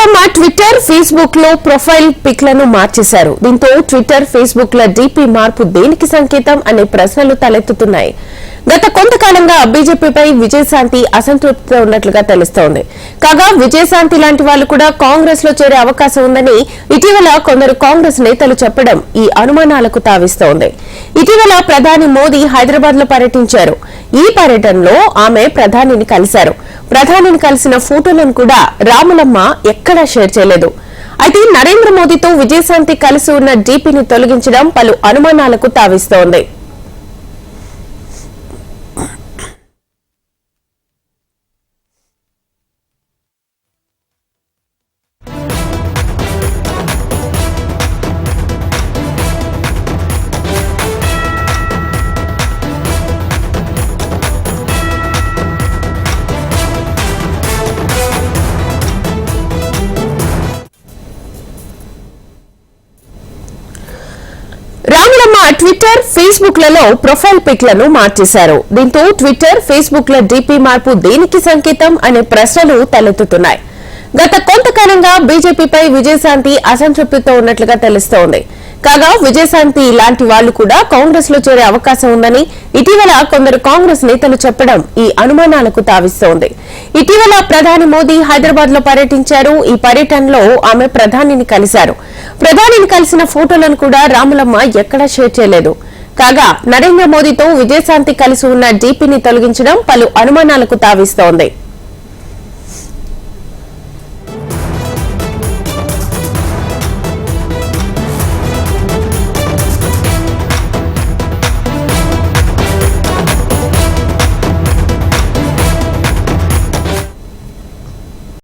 Ramulamma Twitter, Facebook లో profile పిక్లను మార్చేశారు. దీంతో ట్విట్టర్, ఫేస్బుక్ ల డీపీ మార్పు దేనికి సంకేతం అనే ప్రశ్నలు తలెత్తుతున్నాయి. గత కొంతకాలంగా బీజేపీపై విజయశాంతి అసంతృప్తితో ఉన్నట్లుగా తెలుస్తోంది. కాగా విజయశాంతి లాంటి వాళ్లు కూడా కాంగ్రెస్ లో చేరే అవకాశం ఉందని ఇటీవల కొందరు కాంగ్రెస్ నేతలు చెప్పడం ఈ అనుమానాలకు తావిస్తోంది. ఇటీవల ప్రధాని మోదీ హైదరాబాద్ లో పర్యటించారు. ఈ పర్యటనలో ఆమె ప్రధానిని కలిశారు. ప్రధానిని కలిసిన ఫోటోలను కూడా రాములమ్మ ఎక్కడా షేర్ చేయలేదు. అయితే నరేంద్ర మోదీతో విజయశాంతి కలిసి ఉన్న డీపీని తొలగించడం పలు అనుమానాలకు తావిస్తోంది. రాములమ్మ ట్విట్టర్, ఫేస్బుక్ లలో ప్రొఫైల్ పిక్లను మార్చేశారు. దీంతో ట్విట్టర్, ఫేస్బుక్ ల డీపీ మార్పు దేనికి సంకేతం అనే ప్రశ్నలు తలెత్తుతున్నాయి. గత కొంతకాలంగా బీజేపీపై విజయశాంతి అసంతృప్తితో ఉన్నట్లుగా తెలుస్తోంది. కాగా విజయశాంతి లాంటి వాళ్లు కూడా కాంగ్రెస్ లో చేరే అవకాశం ఉందని ఇటీవల కొందరు కాంగ్రెస్ నేతలు చెప్పడం ఈ అనుమానాలకు తావిస్తోంది. ఇటీవల ప్రధాని మోదీ హైదరాబాద్ లో పర్యటించారు. ఈ పర్యటనలో ఆమె ప్రధానిని కలిశారు. ప్రధానిని కలిసిన ఫోటోలను కూడా రాములమ్మ ఎక్కడా షేర్ చేయలేదు. కాగా నరేంద్ర మోదీతో విజయశాంతి కలిసి ఉన్న డీపీని తొలగించడం పలు అనుమానాలకు తావిస్తోంది.